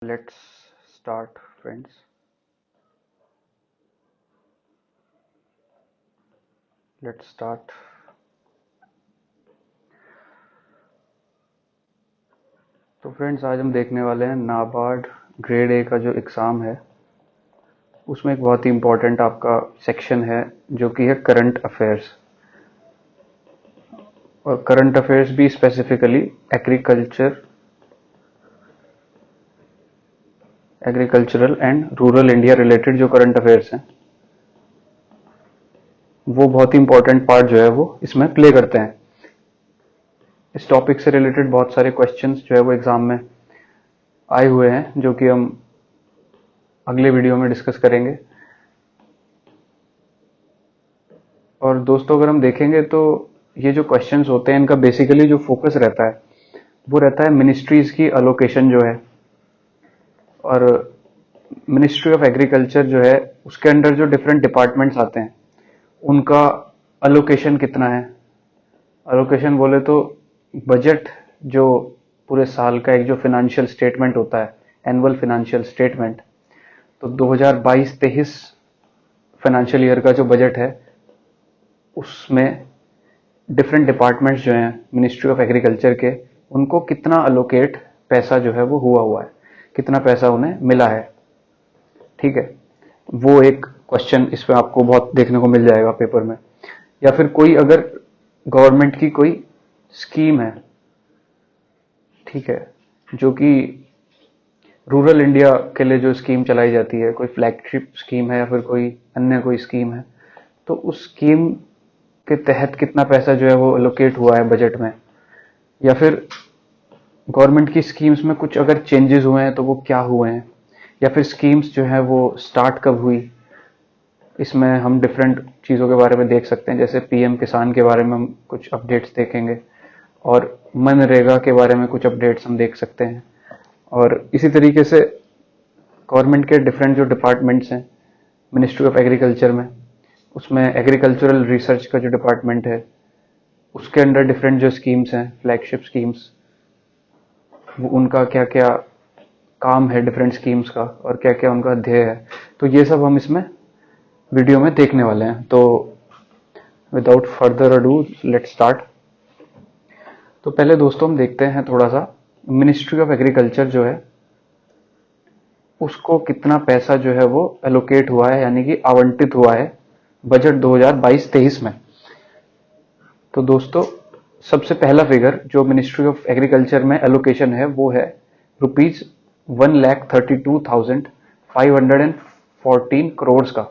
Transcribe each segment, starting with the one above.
Let's start, friends. Let's start. तो friends, आज हम देखने वाले हैं नाबार्ड ग्रेड ए का जो एग्ज़ाम है उसमें एक बहुत ही इम्पोर्टेंट आपका सेक्शन है जो कि है करंट अफेयर्स। और करंट अफेयर्स भी specifically agricultural and rural India related जो करंट अफेयर्स हैं वो बहुत ही इम्पोर्टेंट पार्ट जो है वो इसमें प्ले करते हैं। इस टॉपिक से रिलेटेड बहुत सारे क्वेश्चंस जो है वो एग्ज़ाम में आए हुए हैं जो कि हम अगले वीडियो में डिस्कस करेंगे। और दोस्तों, अगर हम देखेंगे तो ये जो क्वेश्चंस होते हैं इनका बेसिकली जो फोकस रहता है वो रहता है मिनिस्ट्रीज की अलोकेशन जो है, और मिनिस्ट्री ऑफ एग्रीकल्चर जो है उसके अंडर जो डिफरेंट डिपार्टमेंट्स आते हैं उनका अलोकेशन कितना है। अलोकेशन बोले तो बजट, जो पूरे साल का एक जो फिनेंशियल स्टेटमेंट होता है, एनुअल फिनेंशियल स्टेटमेंट, तो 2022-23 फाइनेंशियल ईयर का जो बजट है उसमें डिफरेंट डिपार्टमेंट्स जो हैं मिनिस्ट्री ऑफ एग्रीकल्चर के, उनको कितना अलोकेट पैसा जो है वो हुआ है, कितना पैसा उन्हें मिला है। ठीक है, वो एक क्वेश्चन इसमें आपको बहुत देखने को मिल जाएगा पेपर में। या फिर कोई अगर गवर्नमेंट की कोई स्कीम है, ठीक है, जो कि रूरल इंडिया के लिए जो स्कीम चलाई जाती है, कोई फ्लैगशिप स्कीम है या फिर कोई अन्य कोई स्कीम है, तो उस स्कीम के तहत कितना पैसा जो है वो एलोकेट हुआ है बजट में। या फिर गवर्नमेंट की स्कीम्स में कुछ अगर चेंजेस हुए हैं तो वो क्या हुए हैं, या फिर स्कीम्स जो है वो स्टार्ट कब हुई। इसमें हम डिफरेंट चीज़ों के बारे में देख सकते हैं, जैसे पीएम किसान के बारे में हम कुछ अपडेट्स देखेंगे और मनरेगा के बारे में कुछ अपडेट्स हम देख सकते हैं। और इसी तरीके से गवर्नमेंट के डिफरेंट जो डिपार्टमेंट्स हैं मिनिस्ट्री ऑफ एग्रीकल्चर में, उसमें एग्रीकल्चरल रिसर्च का जो डिपार्टमेंट है उसके अंडर डिफरेंट जो स्कीम्स हैं, फ्लैगशिप स्कीम्स, वो उनका क्या क्या काम है डिफरेंट स्कीम्स का और क्या क्या उनका ध्येय है, तो ये सब हम इसमें वीडियो में देखने वाले हैं। तो without further ado let's start. तो पहले दोस्तों हम देखते हैं थोड़ा सा मिनिस्ट्री ऑफ एग्रीकल्चर जो है उसको कितना पैसा जो है वो एलोकेट हुआ है, यानी कि आवंटित हुआ है बजट 2022-23 में। तो दोस्तों, सबसे पहला फिगर जो मिनिस्ट्री ऑफ एग्रीकल्चर में एलोकेशन है वो है ₹1,32,514 करोड़ का,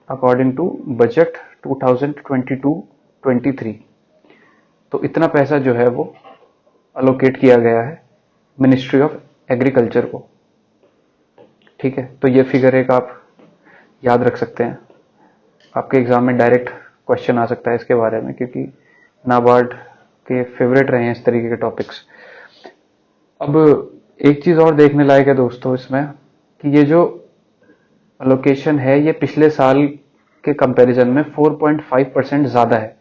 अकॉर्डिंग टू बजट 2022-23। तो इतना पैसा जो है वो अलोकेट किया गया है मिनिस्ट्री ऑफ एग्रीकल्चर को। ठीक है, तो ये फिगर एक आप याद रख सकते हैं, आपके एग्जाम में डायरेक्ट क्वेश्चन आ सकता है इसके बारे में, क्योंकि नाबार्ड के फेवरेट रहे हैं इस तरीके के टॉपिक्स। अब एक चीज और देखने लायक है दोस्तों इसमें कि ये जो अलोकेशन है ये पिछले साल के कंपैरिजन में 4.5% ज्यादा है,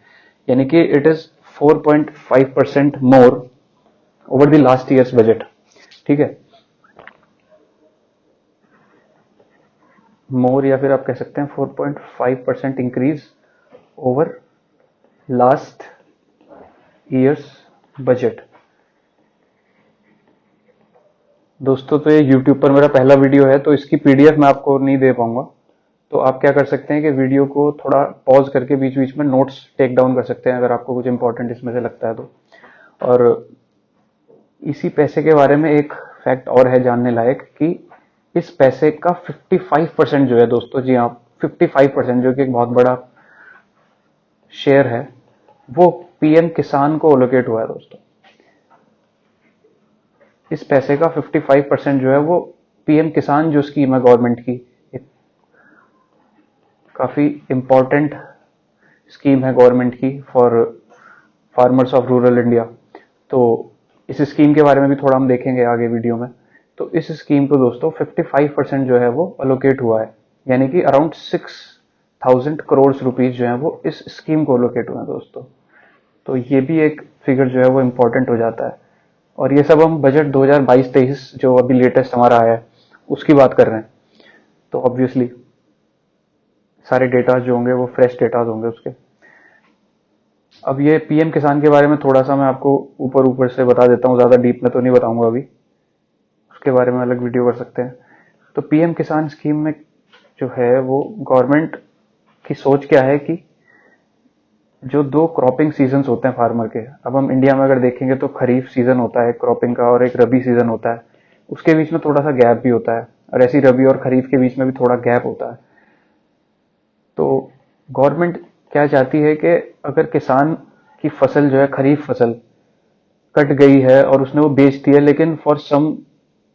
यानी कि it is 4.5% more over the last years budget. ठीक है, मोर, या फिर आप कह सकते हैं 4.5% increase over last years budget. दोस्तों, तो ये YouTube पर मेरा पहला वीडियो है तो इसकी पीडीएफ मैं आपको नहीं दे पाऊंगा, तो आप क्या कर सकते हैं कि वीडियो को थोड़ा पॉज करके बीच बीच में नोट्स टेक डाउन कर सकते हैं अगर आपको कुछ इंपॉर्टेंट इसमें से लगता है तो। और इसी पैसे के बारे में एक फैक्ट और है जानने लायक कि इस पैसे का 55% जो है दोस्तों, जी हाँ 55%, जो कि एक बहुत बड़ा शेयर है, वो पीएम किसान को एलोकेट हुआ है दोस्तों। इस पैसे का 55% जो है वो पीएम किसान जो स्कीम है गवर्नमेंट की, एक काफी इंपॉर्टेंट स्कीम है गवर्नमेंट की for farmers of rural India. तो इस स्कीम के बारे में भी थोड़ा हम देखेंगे आगे वीडियो में। तो इस स्कीम को दोस्तों 55% जो है वो अलोकेट हुआ है, यानी कि अराउंड 6,000 करोड़ रुपीज जो है वो इस स्कीम को अलोकेट हुए हैं दोस्तों। तो ये भी एक फिगर जो है वो इंपॉर्टेंट हो जाता है। और ये सब हम बजट 2022-23 जो अभी लेटेस्ट हमारा आया है उसकी बात कर रहे हैं। तो ऑब्वियसली सारे डेटा जो होंगे वो फ्रेश डेटा होंगे उसके। अब ये पीएम किसान के बारे में थोड़ा सा मैं आपको ऊपर ऊपर से बता देता हूँ, ज़्यादा डीप में तो नहीं बताऊंगा अभी, उसके बारे में अलग वीडियो कर सकते हैं। तो पीएम किसान स्कीम में जो है वो गवर्नमेंट की सोच क्या है कि जो दो क्रॉपिंग सीजन्स होते हैं फार्मर के, अब हम इंडिया में अगर देखेंगे तो खरीफ सीजन होता है क्रॉपिंग का और एक रबी सीजन होता है, उसके बीच में थोड़ा सा गैप भी होता है, और ऐसी रबी और खरीफ के बीच में भी थोड़ा गैप होता है। तो गवर्नमेंट क्या चाहती है कि अगर किसान की फसल जो है खरीफ फसल कट गई है और उसने वो बेच दी है, लेकिन फॉर सम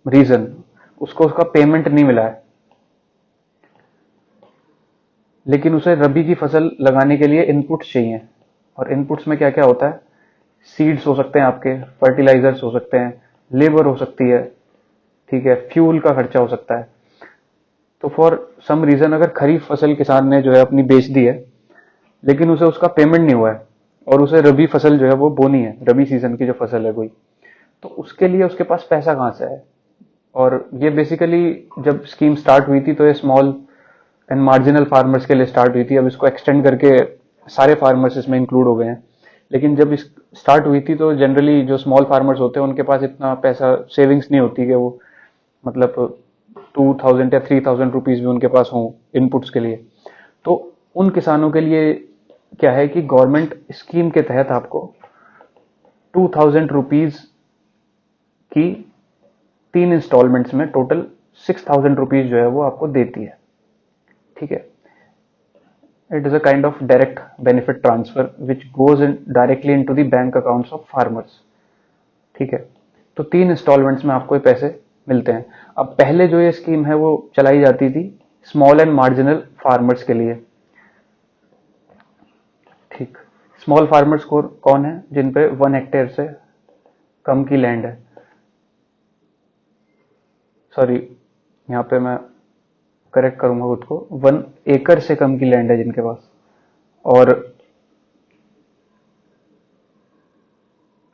रीजन उसको उसका पेमेंट नहीं मिला है, लेकिन उसे रबी की फसल लगाने के लिए इनपुट्स चाहिए। और इनपुट्स में क्या क्या होता है, सीड्स हो सकते हैं आपके, फर्टिलाइजर्स हो सकते हैं, लेबर हो सकती है, ठीक है, फ्यूल का खर्चा हो सकता है। तो फॉर सम रीजन अगर खरीफ फसल किसान ने जो है अपनी बेच दी है, लेकिन उसे उसका पेमेंट नहीं हुआ है और उसे रबी फसल जो है वो बोनी है, रबी सीजन की जो फसल है कोई, तो उसके लिए उसके पास पैसा कहाँ से है। और ये बेसिकली जब स्कीम स्टार्ट हुई थी तो ये स्मॉल एंड मार्जिनल फार्मर्स के लिए स्टार्ट हुई थी, अब इसको एक्सटेंड करके सारे फार्मर्स इसमें इंक्लूड हो गए हैं। लेकिन जब इस स्टार्ट हुई थी तो जनरली जो स्मॉल फार्मर्स होते हैं उनके पास इतना पैसा सेविंग्स नहीं होती कि वो मतलब 2000 या 3000 रुपीज भी उनके पास हों इनपुट्स के लिए। तो उन किसानों के लिए क्या है कि गवर्नमेंट स्कीम के तहत आपको 2000 रुपीज की 3 इंस्टॉलमेंट्स में टोटल 6000 रुपीज जो है वो आपको देती है, ठीक है। It is a kind of direct benefit transfer which goes in directly into the bank accounts of farmers, ठीक है। तो 3 इंस्टॉलमेंट्स में आपको ये पैसे मिलते हैं। अब पहले जो ये स्कीम है वो चलाई जाती थी स्मॉल एंड मार्जिनल फार्मर्स के लिए, ठीक। स्मॉल फार्मर्स को कौन है, जिन पे 1 हेक्टेयर से कम की लैंड है, सॉरी यहाँ पे मैं करेक्ट करूंगा खुद को, 1 एकड़ से कम की लैंड है जिनके पास। और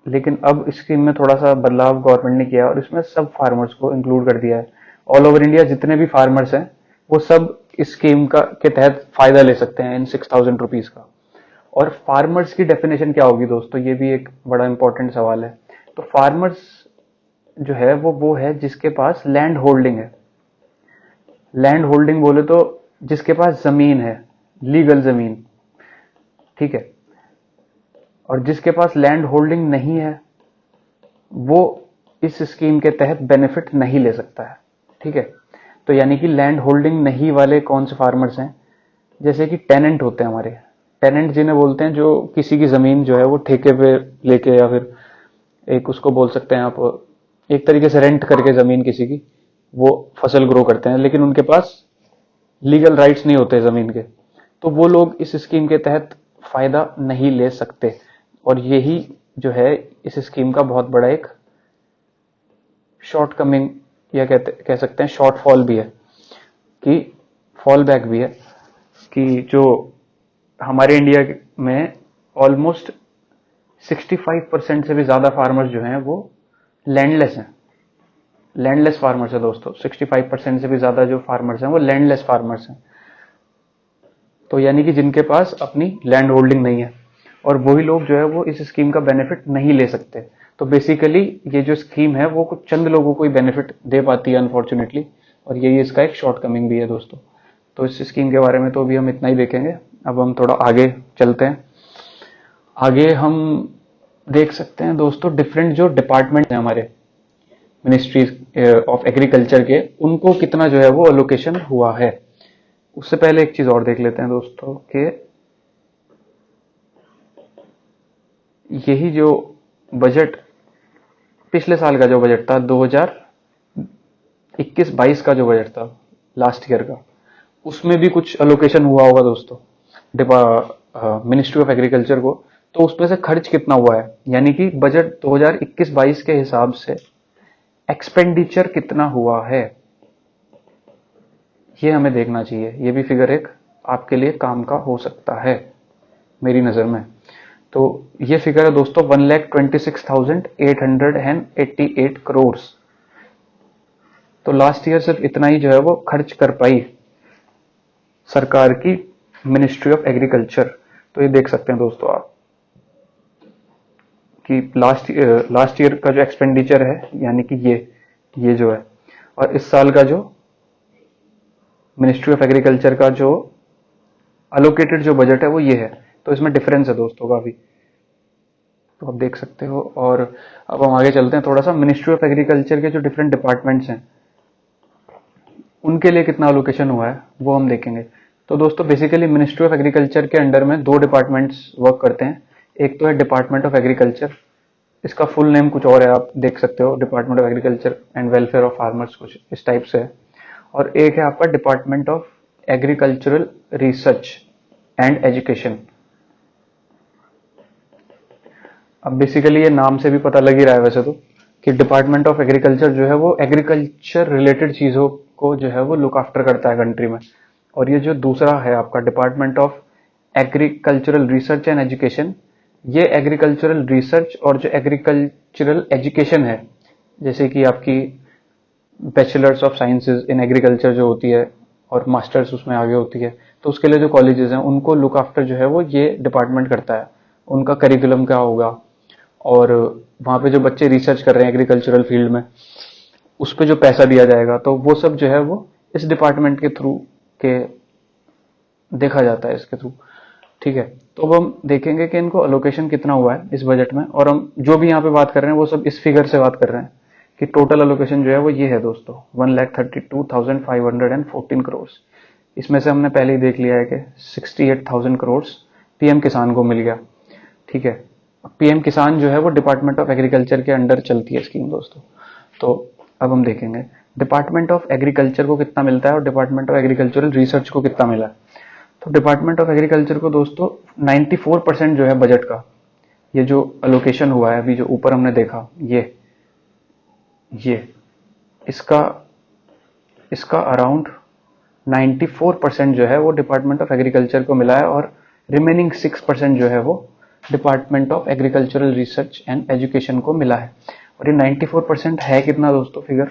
लेकिन अब इस स्कीम में थोड़ा सा बदलाव गवर्नमेंट ने किया और इसमें सब फार्मर्स को इंक्लूड कर दिया है। ऑल ओवर इंडिया जितने भी फार्मर्स हैं वो सब इस स्कीम का के तहत फायदा ले सकते हैं इन 6000 रुपीज का। और फार्मर्स की डेफिनेशन क्या होगी दोस्तों, ये भी एक बड़ा इंपॉर्टेंट सवाल है। तो फार्मर्स जो है वो है जिसके पास लैंड होल्डिंग है। लैंड होल्डिंग बोले तो जिसके पास जमीन है, लीगल जमीन, ठीक है। और जिसके पास लैंड होल्डिंग नहीं है वो इस स्कीम के तहत बेनिफिट नहीं ले सकता है, ठीक है। तो यानी कि लैंड होल्डिंग नहीं वाले कौन से फार्मर्स हैं, जैसे कि टेनेंट होते हैं हमारे। टेनेंट जिन्हें बोलते हैं जो किसी की जमीन जो है वो ठेके पे लेके, या फिर एक उसको बोल सकते हैं आप एक तरीके से रेंट करके जमीन किसी की, वो फसल ग्रो करते हैं, लेकिन उनके पास लीगल राइट्स नहीं होते जमीन के। तो वो लोग इस स्कीम के तहत फायदा नहीं ले सकते। और यही जो है इस स्कीम का बहुत बड़ा एक शॉर्ट कमिंग या कह सकते हैं शॉर्ट फॉल भी है, कि फॉल बैक भी है, कि जो हमारे इंडिया में ऑलमोस्ट 65% से भी ज्यादा फार्मर्स जो हैं वो लैंडलेस हैं, लैंडलेस फार्मर्स है दोस्तों। 65% से भी ज्यादा जो फार्मर्स हैं वो लैंडलेस फार्मर्स हैं। तो यानी कि जिनके पास अपनी लैंड होल्डिंग नहीं है, और वही लोग जो है वो इस स्कीम का बेनिफिट नहीं ले सकते। तो बेसिकली ये जो स्कीम है वो कुछ चंद लोगों को ही बेनिफिट दे पाती है अनफॉर्चुनेटली, और यही इसका एक शॉर्ट कमिंग भी है दोस्तों। तो इस स्कीम के बारे में तो अभी हम इतना ही देखेंगे। अब हम थोड़ा आगे चलते हैं। आगे हम देख सकते हैं दोस्तों डिफरेंट जो डिपार्टमेंट हैं हमारे मिनिस्ट्रीज ऑफ एग्रीकल्चर के, उनको कितना जो है वो एलोकेशन हुआ है। उससे पहले एक चीज और देख लेते हैं दोस्तों कि यही जो बजट पिछले साल का जो बजट था 2021-22 का जो बजट था लास्ट ईयर का, उसमें भी कुछ एलोकेशन हुआ होगा दोस्तों मिनिस्ट्री ऑफ एग्रीकल्चर को। तो उसमें से खर्च कितना हुआ है, यानी कि बजट 2021-22 के हिसाब से एक्सपेंडिचर कितना हुआ है, ये हमें देखना चाहिए। ये भी फिगर एक आपके लिए काम का हो सकता है मेरी नजर में। तो ये फिगर है दोस्तों 1,26,888 करोड़। तो लास्ट ईयर सिर्फ इतना ही जो है वो खर्च कर पाई सरकार की मिनिस्ट्री ऑफ एग्रीकल्चर। तो ये देख सकते हैं दोस्तों आप कि लास्ट ईयर का जो एक्सपेंडिचर है, यानी कि ये जो है, और इस साल का जो मिनिस्ट्री ऑफ एग्रीकल्चर का जो अलोकेटेड जो बजट है वो ये है। तो इसमें डिफरेंस है दोस्तों काफी, तो आप देख सकते हो। और अब हम आगे चलते हैं थोड़ा सा, मिनिस्ट्री ऑफ एग्रीकल्चर के जो डिफरेंट डिपार्टमेंट्स हैं उनके लिए कितना अलोकेशन हुआ है वो हम देखेंगे। तो दोस्तों बेसिकली मिनिस्ट्री ऑफ एग्रीकल्चर के अंडर में दो डिपार्टमेंट्स वर्क करते हैं। एक तो है डिपार्टमेंट ऑफ एग्रीकल्चर, इसका फुल नेम कुछ और है, आप देख सकते हो, department of agriculture and welfare of farmers, कुछ इस टाइप से है। और एक है आपका department of agricultural research and education. अब बेसिकली ये नाम से भी पता लग ही रहा है वैसे तो कि डिपार्टमेंट ऑफ एग्रीकल्चर जो है वो एग्रीकल्चर रिलेटेड चीजों को जो है वो लुक आफ्टर करता है कंट्री में। और ये जो दूसरा है आपका department of agricultural research and education, ये एग्रीकल्चरल रिसर्च और जो एग्रीकल्चरल एजुकेशन है, जैसे कि आपकी bachelors of sciences in agriculture जो होती है और मास्टर्स उसमें आगे होती है, तो उसके लिए जो कॉलेजेस हैं उनको लुक आफ्टर जो है वो ये डिपार्टमेंट करता है। उनका करिकुलम क्या होगा, और वहां पे जो बच्चे रिसर्च कर रहे हैं एग्रीकल्चरल फील्ड में, उस पर जो पैसा दिया जाएगा, तो वो सब जो है वो इस डिपार्टमेंट के थ्रू के देखा जाता है, इसके थ्रू। ठीक है, तो अब हम देखेंगे कि इनको अलोकेशन कितना हुआ है इस बजट में, और हम जो भी यहाँ पे बात कर रहे हैं वो सब इस फिगर से बात कर रहे हैं कि टोटल अलोकेशन जो है वो ये है दोस्तों 1,32,514 करोड़। इसमें से हमने पहले ही देख लिया है कि 68,000 करोड़ पीएम किसान को मिल गया। ठीक है, पीएम किसान जो है वो डिपार्टमेंट ऑफ एग्रीकल्चर के अंडर चलती है स्कीम दोस्तों। तो अब हम देखेंगे डिपार्टमेंट ऑफ एग्रीकल्चर को कितना मिलता है और डिपार्टमेंट ऑफ एग्रीकल्चरल रिसर्च को कितना मिला है। तो डिपार्टमेंट ऑफ एग्रीकल्चर को दोस्तों 94% जो है बजट का, ये जो अलोकेशन हुआ है अभी जो ऊपर हमने देखा, ये इसका अराउंड 94% जो है वो डिपार्टमेंट ऑफ एग्रीकल्चर को मिला है, और रिमेनिंग 6% जो है वो department of agricultural research and education को मिला है। और ये 94% है कितना दोस्तों फिगर,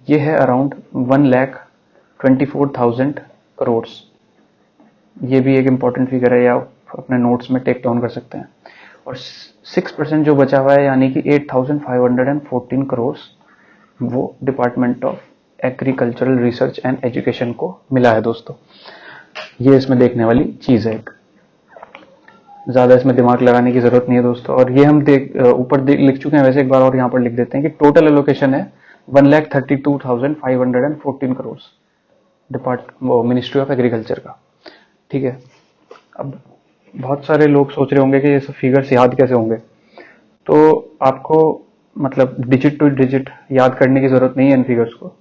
ये है अराउंड 1,24,000 करोड़। ये भी एक इंपॉर्टेंट फिगर है, या अपने नोट्स में टेक डाउन कर सकते हैं। और 6% जो बचा हुआ है यानी कि 8,514 करोड़ वो department of agricultural research and education को मिला है दोस्तों। ये इसमें देखने वाली चीज है, ज्यादा इसमें दिमाग लगाने की जरूरत नहीं है दोस्तों। और ये हम ऊपर लिख चुके हैं वैसे, एक बार और यहाँ पर लिख देते हैं कि टोटल एलोकेशन है 1,32,514 करोड़ मिनिस्ट्री ऑफ एग्रीकल्चर का। ठीक है, अब बहुत सारे लोग सोच रहे होंगे कि ये सब फिगर्स याद कैसे होंगे। तो आपको मतलब डिजिट टू डिजिट याद करने की जरूरत नहीं है इन फिगर्स को।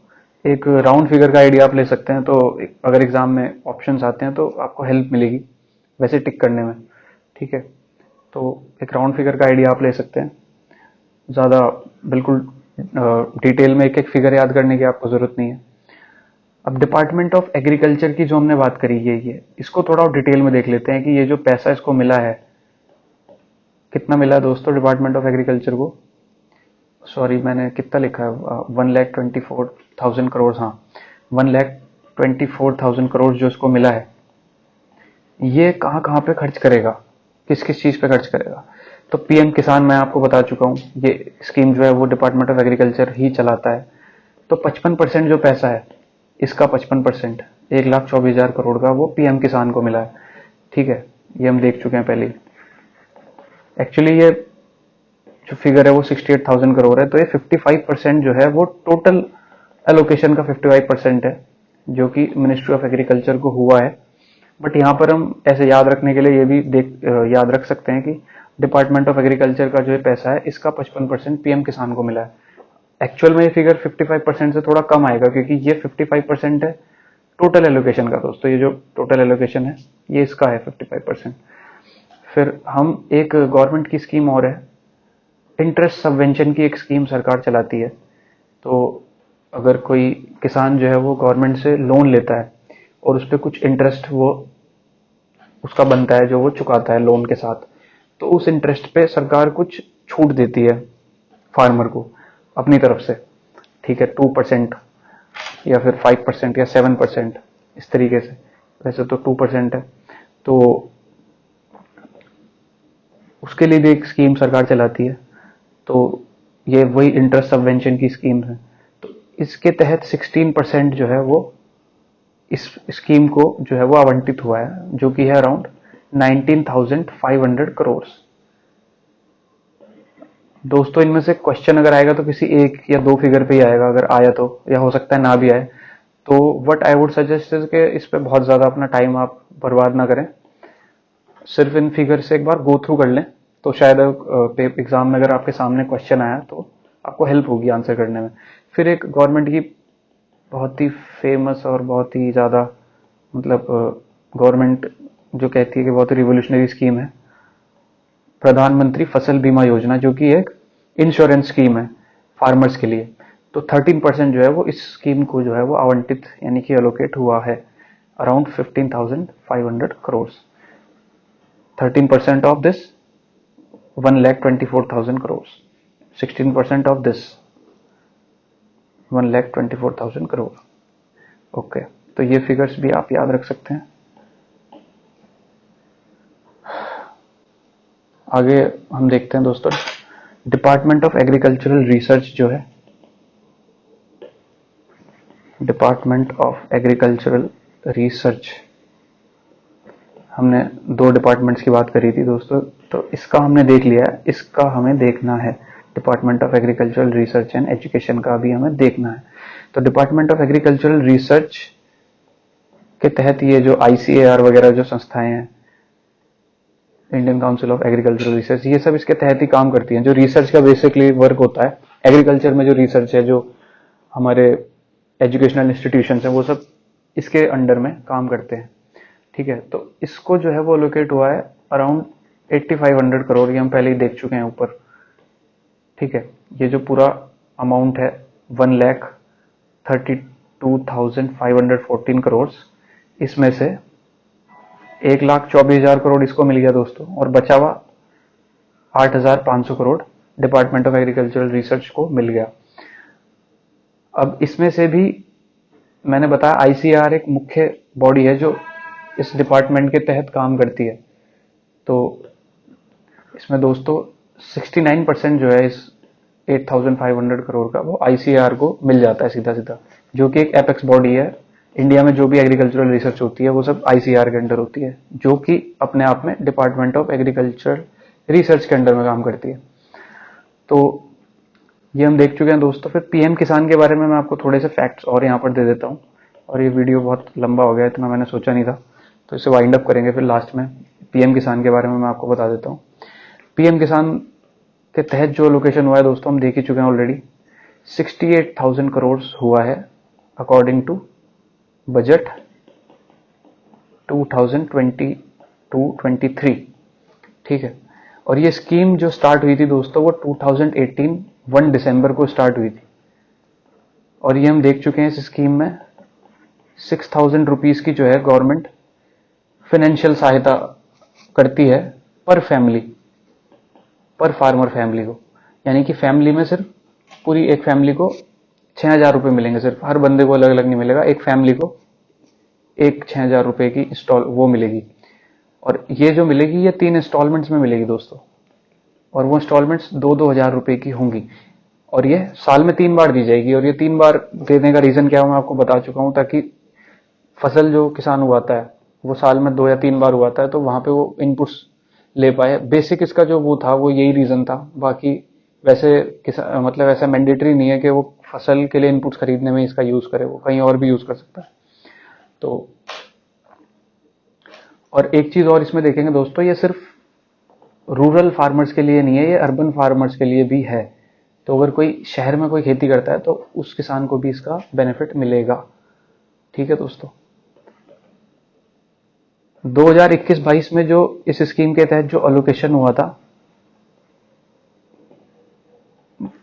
एक राउंड फिगर का आइडिया आप ले सकते हैं, तो अगर एग्जाम में ऑप्शंस आते हैं तो आपको हेल्प मिलेगी वैसे टिक करने में। ठीक है, तो एक राउंड फिगर का आइडिया आप ले सकते हैं, ज़्यादा बिल्कुल डिटेल में एक एक फिगर याद करने की आपको ज़रूरत नहीं है। अब डिपार्टमेंट ऑफ एग्रीकल्चर की जो हमने बात करी है, ये इसको थोड़ा और डिटेल में देख लेते हैं कि ये जो पैसा इसको मिला है कितना मिला है दोस्तों डिपार्टमेंट ऑफ एग्रीकल्चर को। सॉरी, मैंने कितना लिखा है, 1,24,000 करोड़। हाँ, 1,24,000 करोड़ जो इसको मिला है, ये कहाँ कहाँ पे खर्च करेगा, किस किस चीज पे खर्च करेगा। तो पीएम किसान मैं आपको बता चुका हूँ, ये स्कीम जो है वो डिपार्टमेंट ऑफ एग्रीकल्चर ही चलाता है। तो 55% जो पैसा है इसका 55%, 1,24,000 करोड़ का, वो पीएम किसान को मिला है। ठीक है, ये हम देख चुके हैं पहले। एक्चुअली ये जो फिगर है वो 68,000 करोड़ है, तो ये 55% जो है वो टोटल एलोकेशन का 55% है जो कि मिनिस्ट्री ऑफ एग्रीकल्चर को हुआ है। बट यहाँ पर हम ऐसे याद रखने के लिए ये भी याद रख सकते हैं कि डिपार्टमेंट ऑफ एग्रीकल्चर का जो है पैसा है इसका 55% पीएम किसान को मिला है। एक्चुअल में ये फिगर 55% से थोड़ा कम आएगा, क्योंकि ये 55% है टोटल एलोकेशन का दोस्तों। ये जो टोटल एलोकेशन है ये इसका है 55%। फिर हम एक गवर्नमेंट की स्कीम और है, इंटरेस्ट सबवेंशन की एक स्कीम सरकार चलाती है। तो अगर कोई किसान जो है वो गवर्नमेंट से लोन लेता है और उस पर कुछ इंटरेस्ट वो उसका बनता है जो वो चुकाता है लोन के साथ, तो उस इंटरेस्ट पे सरकार कुछ छूट देती है फार्मर को अपनी तरफ से, ठीक है, 2% या फिर 5% या 7%, इस तरीके से। वैसे तो 2% है, तो उसके लिए भी एक स्कीम सरकार चलाती है। तो ये वही इंटरेस्ट सबवेंशन की स्कीम है। तो इसके तहत 16% जो है वो इस स्कीम को जो है वो आवंटित हुआ है, जो कि है अराउंड 19,500 करोड़। दोस्तों, इनमें से क्वेश्चन अगर आएगा तो किसी एक या दो फिगर पे ही आएगा, अगर आया तो, या हो सकता है ना भी आए। तो what I would suggest is कि इस पे बहुत ज्यादा अपना टाइम आप बर्बाद ना करें, सिर्फ इन फिगर से एक बार गो थ्रू कर लें, तो शायद एग्जाम में अगर आपके सामने क्वेश्चन आया तो आपको हेल्प होगी आंसर करने में। फिर एक गवर्नमेंट की बहुत ही फेमस और बहुत ही ज़्यादा, मतलब गवर्नमेंट जो कहती है कि बहुत ही रिवोल्यूशनरी स्कीम है, प्रधानमंत्री फसल बीमा योजना, जो कि एक इंश्योरेंस स्कीम है फार्मर्स के लिए। तो 13% जो है वो इस स्कीम को जो है वो आवंटित यानी कि एलोकेट हुआ है, around 15,500 crore. 13% of this 1,24,000 crore, 16% of this 1,24,000 crore. Okay, तो ये फिगर्स भी आप याद रख सकते हैं। आगे हम देखते हैं दोस्तों, डिपार्टमेंट ऑफ एग्रीकल्चरल रिसर्च जो है, डिपार्टमेंट ऑफ एग्रीकल्चरल रिसर्च, हमने दो डिपार्टमेंट्स की बात करी थी दोस्तों, तो इसका हमने देख लिया है, इसका हमें देखना है। Department of agricultural research and education का भी हमें देखना है। तो डिपार्टमेंट ऑफ एग्रीकल्चरल रिसर्च के तहत ये जो ICAR वगैरह जो संस्थाएं हैं, Indian council of agricultural research, ये सब इसके तहत ही काम करती हैं। जो रिसर्च का बेसिकली वर्क होता है एग्रीकल्चर में, जो रिसर्च है, जो हमारे एजुकेशनल इंस्टीट्यूशन है, वो सब इसके अंडर में काम करते हैं, ठीक है। तो इसको जो है वो एलोकेट हुआ है अराउंड 8,500 करोड़, ये हम पहले ही देख चुके हैं ऊपर, ठीक है। ये जो पूरा अमाउंट है 1,32,514 करोड़, इसमें से 1,24,000 करोड़ इसको मिल गया दोस्तों, और बचा हुआ 8,500 crore department of agricultural research को मिल गया। अब इसमें से भी मैंने बताया ICAR एक मुख्य बॉडी है जो इस डिपार्टमेंट के तहत काम करती है। तो इसमें दोस्तों 69% जो है इस 8,500 करोड़ का वो ICAR को मिल जाता है सीधा सीधा, जो कि एक एपेक्स बॉडी है। इंडिया में जो भी एग्रीकल्चरल रिसर्च होती है वो सब ICAR के अंडर होती है, जो कि अपने आप में डिपार्टमेंट ऑफ एग्रीकल्चर रिसर्च के अंडर में काम करती है। तो ये हम देख चुके हैं दोस्तों। फिर PM किसान के बारे में मैं आपको थोड़े से फैक्ट्स और यहाँ पर दे देता हूँ, और ये वीडियो बहुत लंबा हो गया, इतना मैंने सोचा नहीं था, तो इसे वाइंड अप करेंगे फिर लास्ट में। PM किसान के बारे में मैं आपको बता देता हूँ। PM किसान के तहत जो लोकेशन हुआ है दोस्तों हम देख ही चुके हैं ऑलरेडी, 68,000 करोड़ हुआ है अकॉर्डिंग टू बजट 2022-23, ठीक है। और ये स्कीम जो स्टार्ट हुई थी दोस्तों वो 2018 1 दिसंबर को स्टार्ट हुई थी, और ये हम देख चुके हैं। इस स्कीम में 6,000 रुपीज की जो है गवर्नमेंट फाइनेंशियल सहायता करती है पर फैमिली, पर फार्मर फैमिली को, यानी कि फैमिली में सिर्फ पूरी एक फैमिली को 6,000 रुपये मिलेंगे, सिर्फ, हर बंदे को अलग अलग नहीं मिलेगा, एक फैमिली को एक 6,000 रुपये की इंस्टॉल वो मिलेगी। और ये जो मिलेगी ये 3 इंस्टॉलमेंट्स में मिलेगी दोस्तों, और वो इंस्टॉलमेंट्स 2-2 हजार रुपए की होंगी, और ये साल में 3 बार दी जाएगी। और ये 3 बार देने का रीजन क्या है मैं आपको बता चुका हूं, ताकि फसल जो किसान उगाता है वो साल में 2 या 3 बार उगाता है, तो वहां पे वो इनपुट्स ले पाए। बेसिक इसका जो वो था वो यही रीजन था, बाकी वैसे मतलब ऐसा मैंडेटरी नहीं है कि वो फसल के लिए इनपुट्स खरीदने में इसका यूज करे, वो कहीं और भी यूज कर सकता है। तो और एक चीज और इसमें देखेंगे दोस्तों, ये सिर्फ रूरल फार्मर्स के लिए नहीं है, ये अर्बन फार्मर्स के लिए भी है। तो अगर कोई शहर में कोई खेती करता है तो उस किसान को भी इसका बेनिफिट मिलेगा, ठीक है दोस्तों। 2021-22 में जो इस स्कीम के तहत जो अलोकेशन हुआ था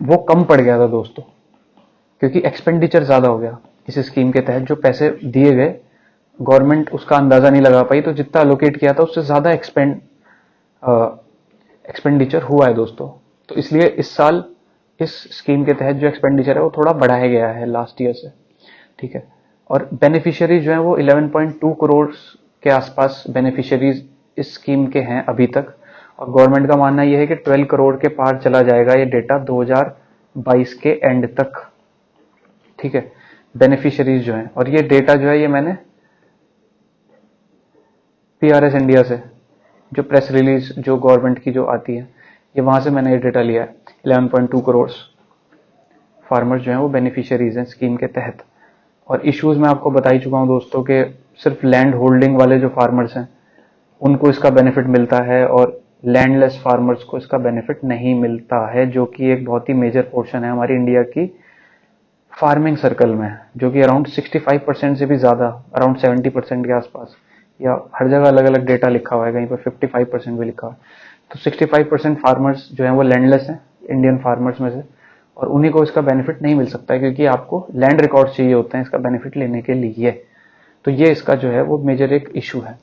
वो कम पड़ गया था दोस्तों, क्योंकि एक्सपेंडिचर ज्यादा हो गया। इस स्कीम के तहत जो पैसे दिए गए गवर्नमेंट उसका अंदाजा नहीं लगा पाई, तो जितना अलोकेट किया था उससे ज्यादा एक्सपेंड एक्सपेंडिचर हुआ है दोस्तों। तो इसलिए इस साल इस स्कीम के तहत जो एक्सपेंडिचर है वो थोड़ा बढ़ाया गया है लास्ट ईयर से, ठीक है। और बेनिफिशियरी जो है वो 11.2 करोड़ के आसपास बेनिफिशियरीज इस स्कीम के हैं अभी तक, और गवर्नमेंट का मानना यह है कि 12 करोड़ के पार चला जाएगा ये डेटा 2022 के एंड तक, ठीक है, बेनिफिशियरीज जो हैं। और ये डेटा जो है ये मैंने पीआरएस इंडिया से, जो प्रेस रिलीज जो गवर्नमेंट की जो आती है, ये वहां से मैंने ये डेटा लिया है। 11.2 करोड़ फार्मर्स जो हैं वो बेनिफिशियरीज हैं स्कीम के तहत। और इश्यूज मैं आपको बता ही चुका हूं दोस्तों के सिर्फ लैंड होल्डिंग वाले जो फार्मर्स हैं उनको इसका बेनिफिट मिलता है, और लैंडलेस फार्मर्स को इसका बेनिफिट नहीं मिलता है, जो कि एक बहुत ही मेजर पोर्शन है हमारी इंडिया की फार्मिंग सर्कल में, जो कि अराउंड 65% से भी ज्यादा, अराउंड 70% के आसपास, या हर जगह अलग अलग डेटा लिखा हुआ है, कहीं पर 55% भी लिखा हुआ है। तो 65% फार्मर्स जो है वो लैंडलेस हैं इंडियन फार्मर्स में से, और उन्हीं को इसका बेनिफिट नहीं मिल सकता है, क्योंकि आपको लैंड रिकॉर्ड चाहिए होते हैं इसका बेनिफिट लेने के लिए। तो ये इसका जो है वो मेजर एक इशू है।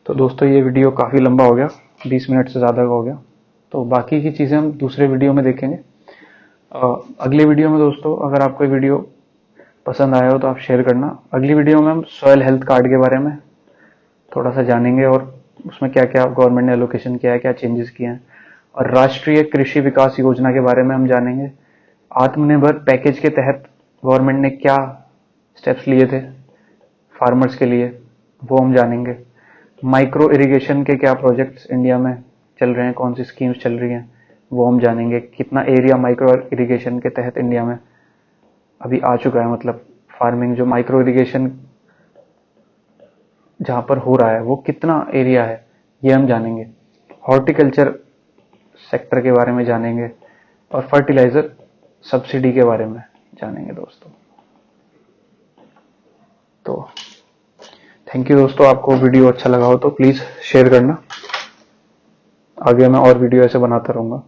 तो दोस्तों ये वीडियो काफी लंबा हो गया, 20 मिनट से ज्यादा का हो गया, तो बाकी की चीजें हम दूसरे वीडियो में देखेंगे। अगली वीडियो में दोस्तों अगर आपको वीडियो पसंद आया हो तो आप शेयर करना। अगली वीडियो में हम सॉयल हेल्थ कार्ड के बारे में थोड़ा सा जानेंगे, और उसमें क्या क्या गवर्नमेंट ने एलोकेशन किया है, क्या चेंजेस किए हैं, और राष्ट्रीय कृषि विकास योजना के बारे में हम जानेंगे। आत्मनिर्भर पैकेज के तहत गवर्नमेंट ने क्या स्टेप्स लिए थे फार्मर्स के लिए, वो हम जानेंगे। माइक्रो इरिगेशन के क्या प्रोजेक्ट्स इंडिया में चल रहे हैं, कौन सी स्कीम्स चल रही हैं, वो हम जानेंगे। कितना एरिया माइक्रो इरिगेशन के तहत इंडिया में अभी आ चुका है, मतलब फार्मिंग जो माइक्रो इरिगेशन जहां पर हो रहा है वो कितना एरिया है, ये हम जानेंगे। हॉर्टिकल्चर सेक्टर के बारे में जानेंगे, और फर्टिलाइजर सब्सिडी के बारे में जानेंगे दोस्तों। तो थैंक यू दोस्तों, आपको वीडियो अच्छा लगा हो तो प्लीज शेयर करना। आगे मैं और वीडियो ऐसे बनाता रहूंगा।